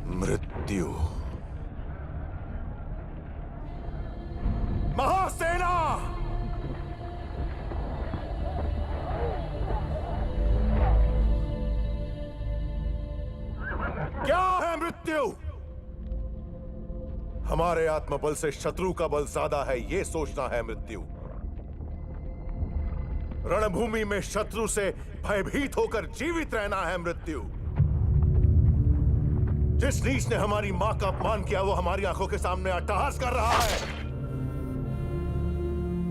मृत्यु। महासेना! क्या है मृत्यु? हमारे आत्मबल से शत्रु का बल ज्यादा है, यह सोचना है मृत्यु। रणभूमि में शत्रु से भयभीत होकर जीवित रहना है मृत्यु। जिस नीच ने हमारी मां का अपमान किया वो हमारी आंखों के सामने अट्टहास कर रहा है।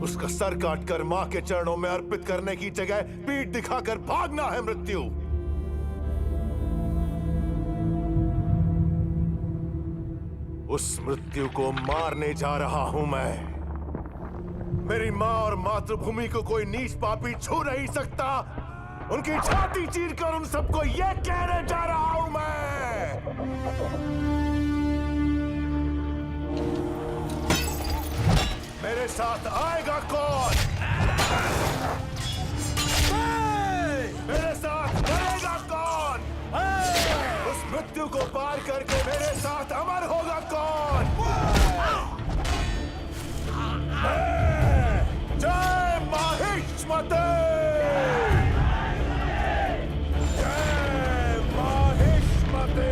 उसका सर काटकर मां के चरणों में अर्पित करने की जगह पीठ दिखाकर भागना है मृत्यु। उस मृत्यु को मारने जा रहा हूं मैं। मेरी मां और मातृभूमि को कोई नीच पापी छू नहीं सकता। उनकी छाती चीरकर उन सबको यह कहने जा रहा हूं मैं। मेरे साथ आएगा कौन? मेरे साथ मरेगा कौन? उस मृत्यु को पार करके मेरे साथ अमर होगा कौन? जय माहिष्मते! जय माहिष्मते!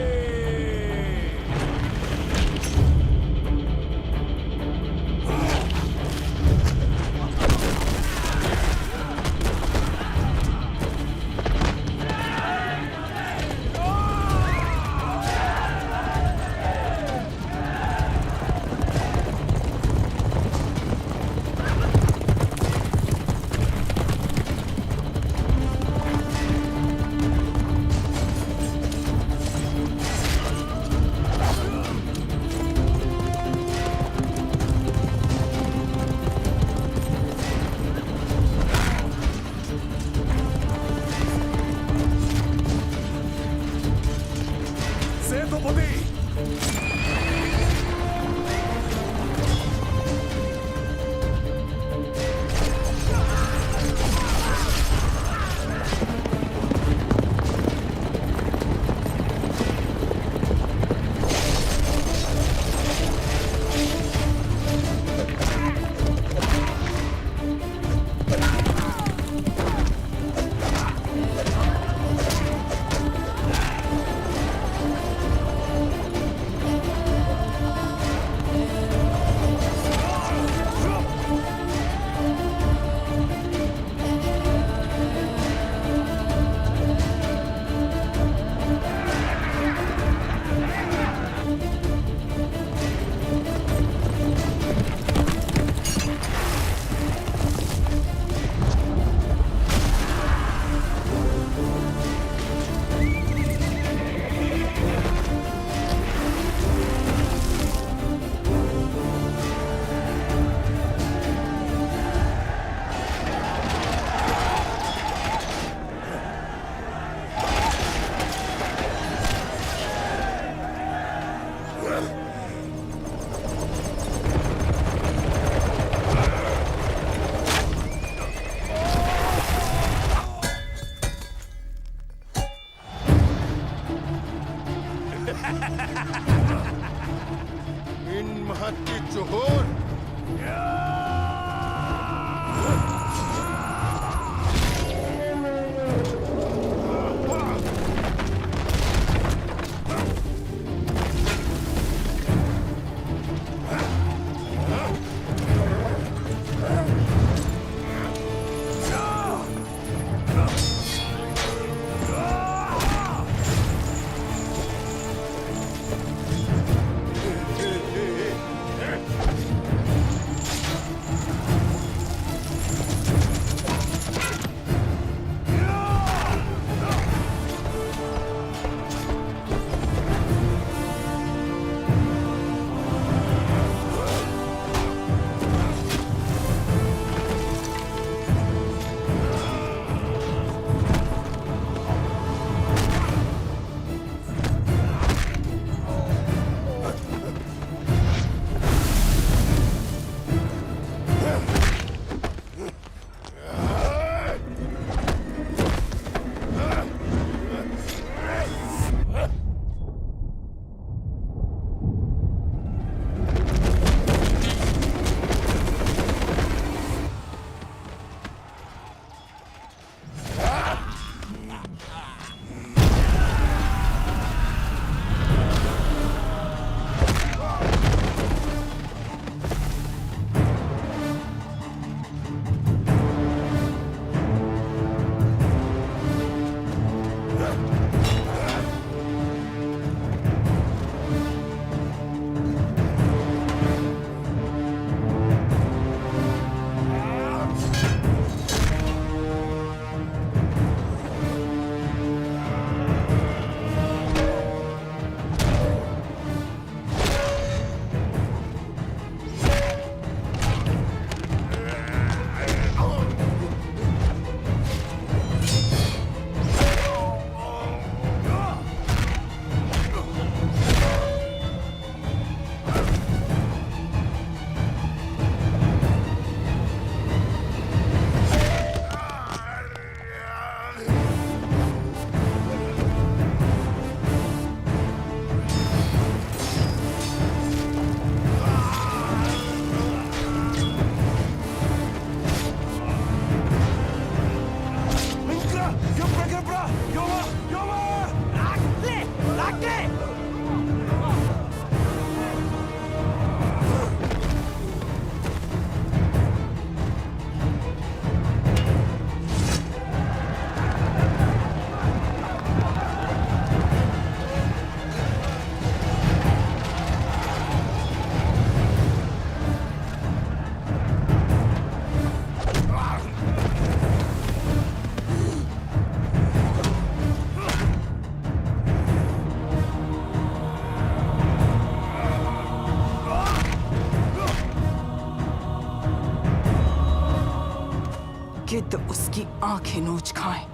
गिद्ध उसकी आंखें नोच खाएं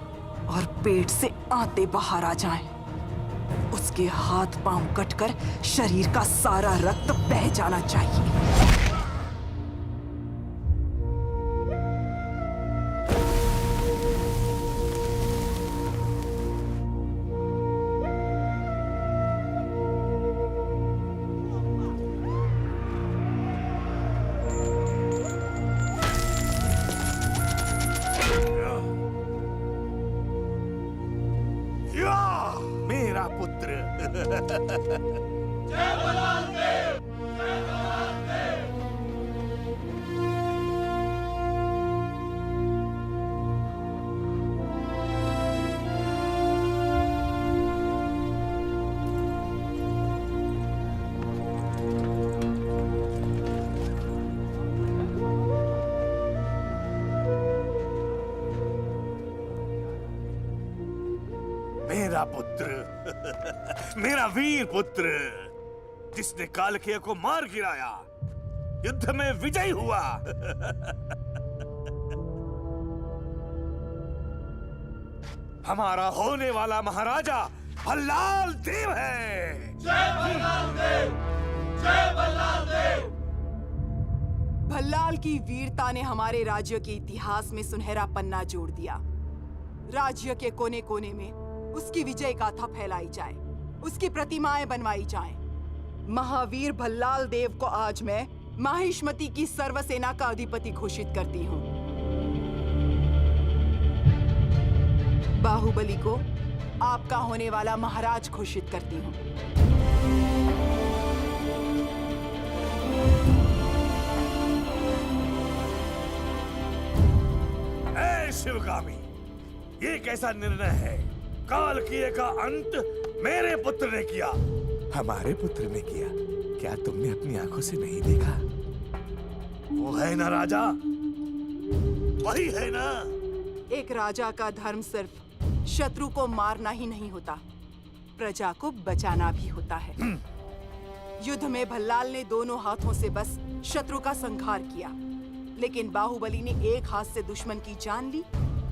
और पेट से आते बाहर आ जाएं। उसके हाथ पांव कटकर शरीर का सारा रक्त बह जाना चाहिए। मेरा पुत्र। मेरा पुत्र, मेरा वीर पुत्र, जिसने कालकेय को मार गिराया, युद्ध में विजयी हुआ। हमारा होने वाला महाराजा भल्लाल देव है। जय भल्लाल देव! जय भल्लाल देव! भल्लाल की वीरता ने हमारे राज्य के इतिहास में सुनहरा पन्ना जोड़ दिया। राज्य के कोने कोने में उसकी विजय गाथा फैलाई जाए, उसकी प्रतिमाएं बनवाई जाएं। महावीर भल्लाल देव को आज मैं माहिष्मति की सर्वसेना का अधिपति घोषित करती हूँ। बाहुबली को आपका होने वाला महाराज घोषित करती हूँ। ऐ शिवगामी, ये कैसा निर्णय है? कालकेय का अंत मेरे पुत्र ने किया। हमारे पुत्र ने किया? क्या तुमने अपनी आंखों से नहीं देखा? वो है ना राजा, वही है ना। एक राजा का धर्म सिर्फ शत्रु को मारना ही नहीं होता, प्रजा को बचाना भी होता है। युद्ध में भल्लाल ने दोनों हाथों से बस शत्रु का संहार किया, लेकिन बाहुबली ने एक हाथ से दुश्मन की जान ली,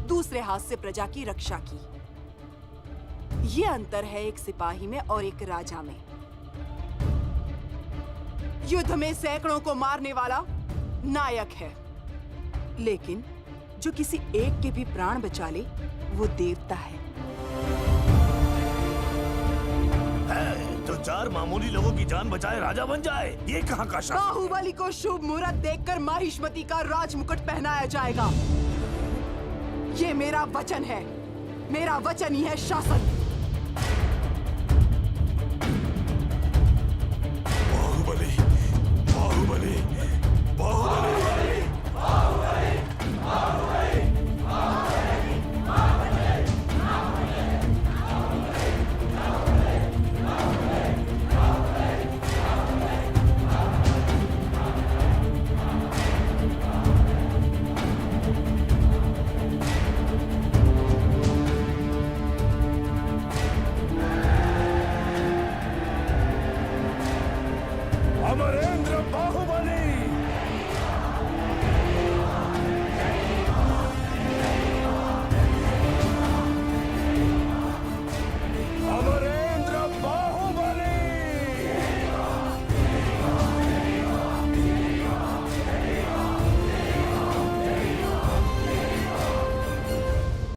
दूसरे हाथ से प्रजा की रक्षा की। ये अंतर है एक सिपाही में और एक राजा में। युद्ध में सैकड़ों को मारने वाला नायक है, लेकिन जो किसी एक के भी प्राण बचा ले वो देवता है। जो चार मामूली लोगों की जान बचाए राजा बन जाए, ये कहाँ का शासन? बाहुबली को शुभ मुहूर्त देखकर माहिष्मति का राजमुकुट पहनाया जाएगा। ये मेरा वचन है, मेरा वचन ही है शासन।